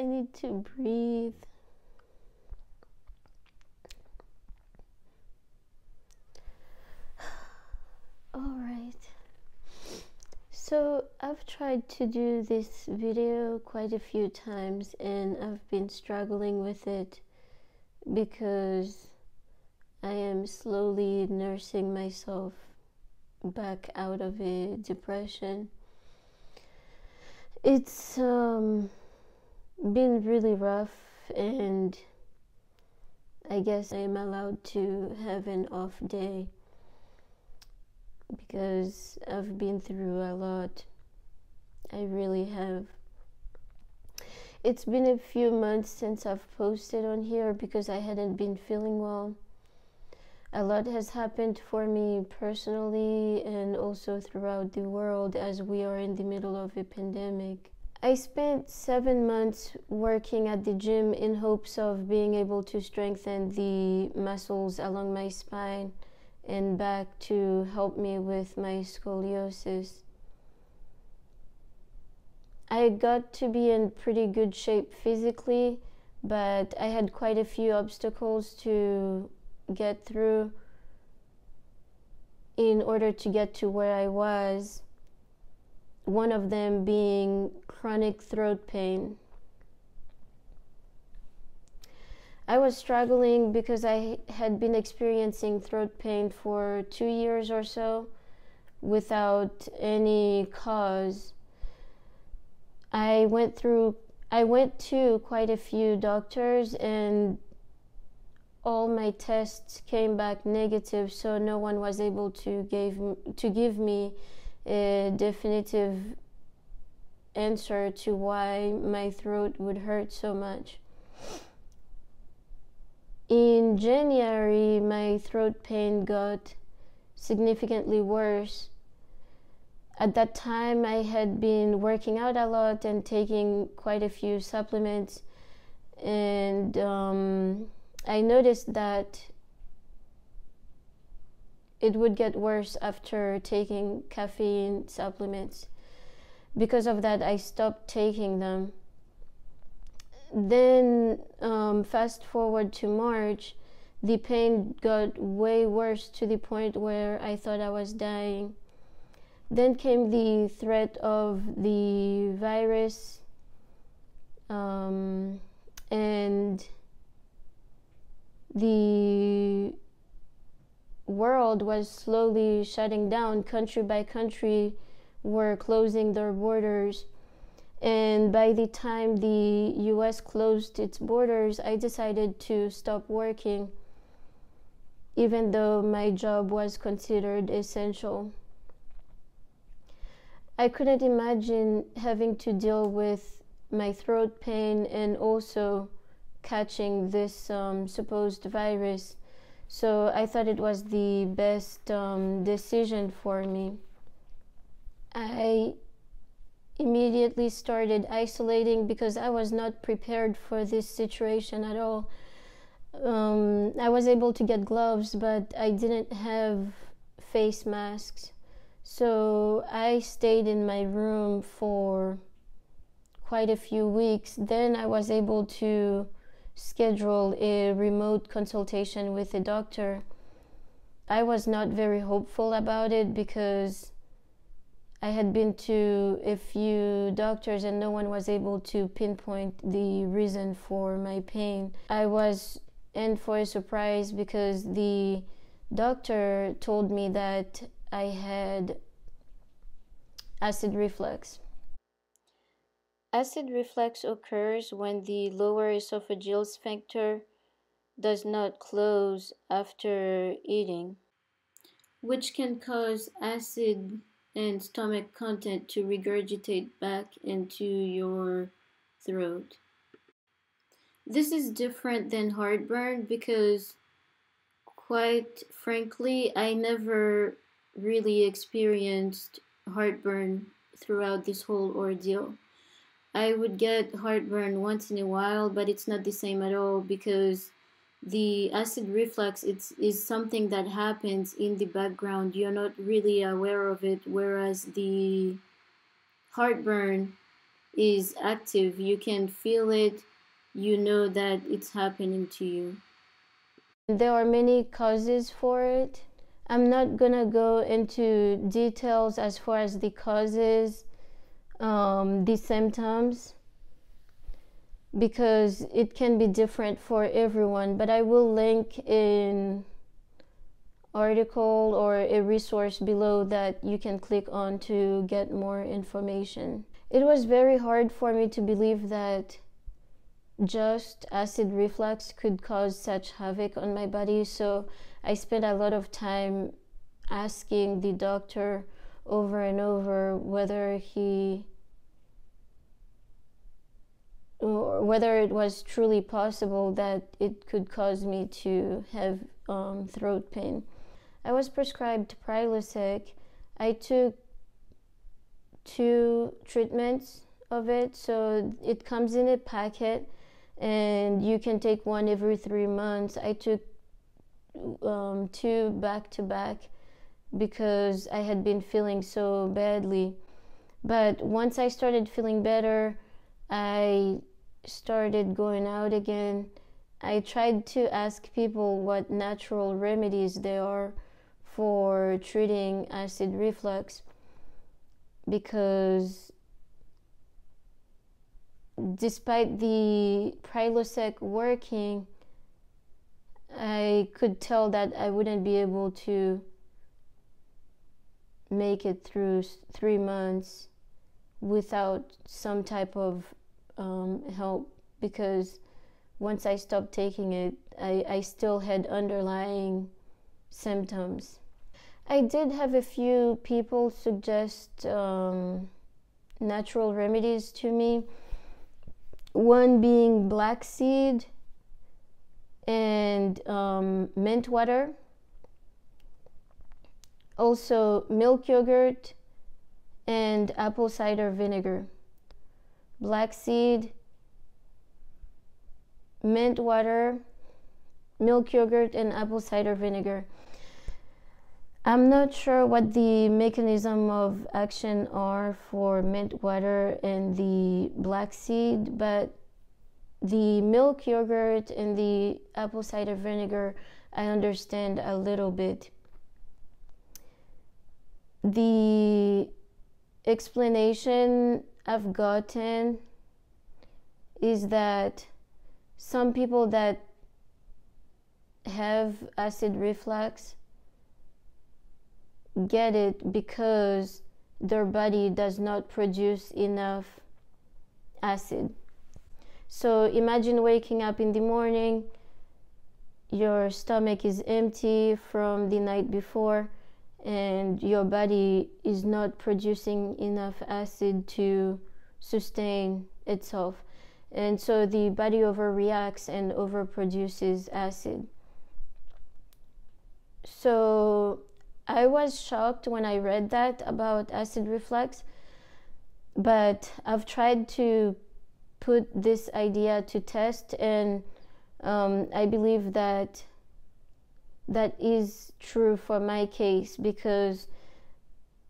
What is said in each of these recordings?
need to breathe. Alright. So I've tried to do this video quite a few times and I've been struggling with it because I am slowly nursing myself back out of a depression. It's been really rough, and I guess I am allowed to have an off day because I've been through a lot. I really have. It's been a few months since I've posted on here because I hadn't been feeling well. A lot has happened for me personally and also throughout the world as we are in the middle of a pandemic. I spent 7 months working at the gym in hopes of being able to strengthen the muscles along my spine and back to help me with my scoliosis. I got to be in pretty good shape physically, but I had quite a few obstacles to get through in order to get to where I was, one of them being chronic throat pain. I was struggling because I had been experiencing throat pain for 2 years or so without any cause. I went to quite a few doctors and all my tests came back negative, so no one was able to give me a definitive answer to why my throat would hurt so much. In January, my throat pain got significantly worse. At that time, I had been working out a lot and taking quite a few supplements, and I noticed that it would get worse after taking caffeine supplements. Because of that, I stopped taking them. Then, fast forward to March, the pain got way worse to the point where I thought I was dying. Then came the threat of the virus, and the world was slowly shutting down. Country by country were closing their borders, and by the time the US closed its borders, I decided to stop working, even though my job was considered essential. I couldn't imagine having to deal with my throat pain and also catching this supposed virus, so I thought it was the best decision for me. I immediately started isolating because I was not prepared for this situation at all. I was able to get gloves, but I didn't have face masks. So I stayed in my room for quite a few weeks. Then I was able to schedule a remote consultation with a doctor. I was not very hopeful about it because I had been to a few doctors and no one was able to pinpoint the reason for my pain. I was in for a surprise because the doctor told me that I had acid reflux. Acid reflux occurs when the lower esophageal sphincter does not close after eating, which can cause acid and stomach content to regurgitate back into your throat. This is different than heartburn because, quite frankly, I never really experienced heartburn throughout this whole ordeal. I would get heartburn once in a while, but it's not the same at all because the acid reflux is something that happens in the background. You're not really aware of it, whereas the heartburn is active. You can feel it, you know that it's happening to you. There are many causes for it. I'm not gonna go into details as far as the causes, the symptoms, because it can be different for everyone, but I will link an article or a resource below that you can click on to get more information. It was very hard for me to believe that just acid reflux could cause such havoc on my body, so I spent a lot of time asking the doctor over and over whether it was truly possible that it could cause me to have throat pain. I was prescribed Prilosec. I took 2 treatments of it, so it comes in a packet and you can take one every 3 months. I took 2 back to back because I had been feeling so badly. But once I started feeling better, I started going out again. I tried to ask people what natural remedies there are for treating acid reflux, because despite the Prilosec working, I could tell that I wouldn't be able to make it through 3 months without some type of help, because once I stopped taking it, I still had underlying symptoms. I did have a few people suggest natural remedies to me, one being black seed and mint water, also milk yogurt and apple cider vinegar. Black seed, mint water, milk yogurt, and apple cider vinegar. I'm not sure what the mechanism of action are for mint water and the black seed, but the milk yogurt and the apple cider vinegar I understand a little bit. The explanation I've gotten is that some people that have acid reflux get it because their body does not produce enough acid. So imagine waking up in the morning, your stomach is empty from the night before, and your body is not producing enough acid to sustain itself. And so the body overreacts and overproduces acid. So I was shocked when I read that about acid reflux, but I've tried to put this idea to test, and I believe that is true for my case, because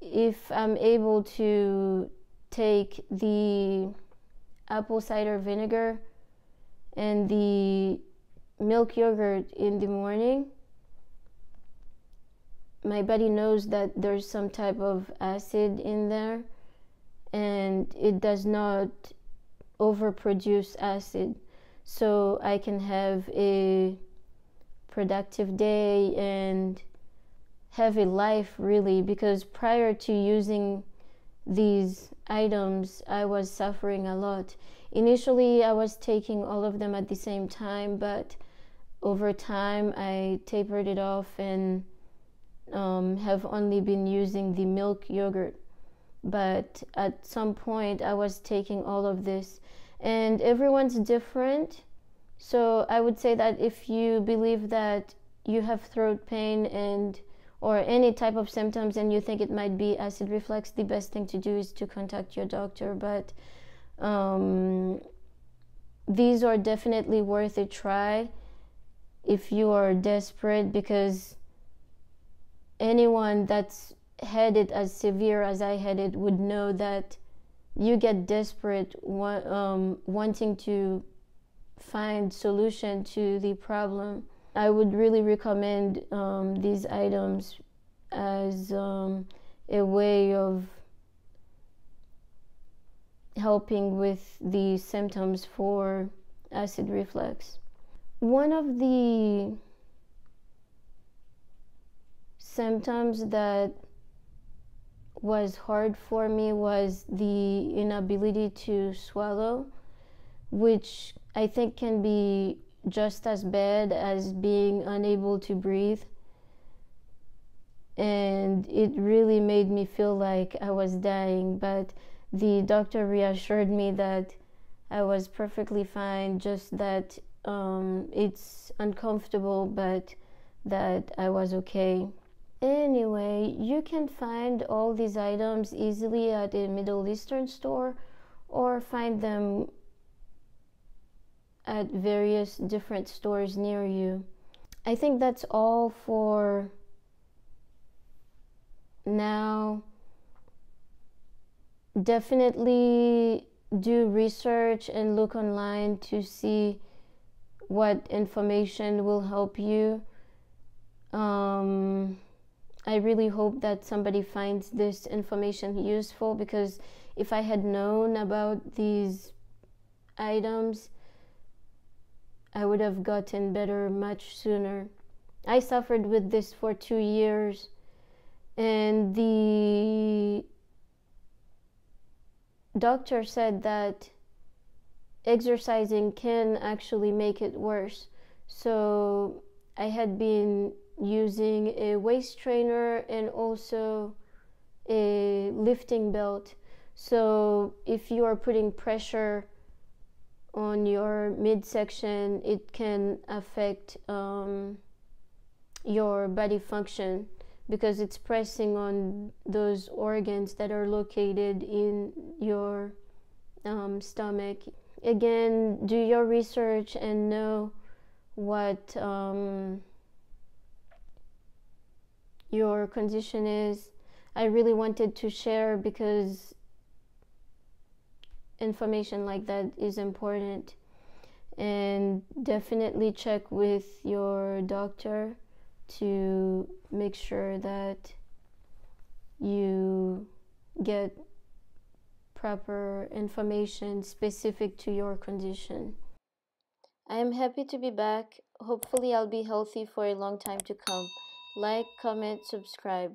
if I'm able to take the apple cider vinegar and the milk yogurt in the morning, my body knows that there's some type of acid in there and it does not overproduce acid, so I can have a productive day and have a life, really, because prior to using these items I was suffering a lot. Initially I was taking all of them at the same time, but over time I tapered it off and have only been using the milk yogurt. But at some point I was taking all of this, and everyone's different. So I would say that if you believe that you have throat pain and or any type of symptoms and you think it might be acid reflux, the best thing to do is to contact your doctor. But these are definitely worth a try if you are desperate, because anyone that's had it as severe as I had it would know that you get desperate, wanting to find solution to the problem. I would really recommend these items as a way of helping with the symptoms for acid reflux. One of the symptoms that was hard for me was the inability to swallow, which I think can be just as bad as being unable to breathe. And it really made me feel like I was dying, but the doctor reassured me that I was perfectly fine, just that it's uncomfortable, but that I was okay. Anyway, you can find all these items easily at a Middle Eastern store or find them at various different stores near you. I think that's all for now. Definitely do research and look online to see what information will help you. I really hope that somebody finds this information useful, because if I had known about these items, I would have gotten better much sooner. I suffered with this for 2 years, and the doctor said that exercising can actually make it worse. So I had been using a waist trainer and also a lifting belt. So if you are putting pressure on your midsection, it can affect your body function, because it's pressing on those organs that are located in your stomach. Again, do your research and know what your condition is. I really wanted to share because information like that is important. And definitely check with your doctor to make sure that you get proper information specific to your condition. I am happy to be back. Hopefully I'll be healthy for a long time to come. Like, comment, subscribe.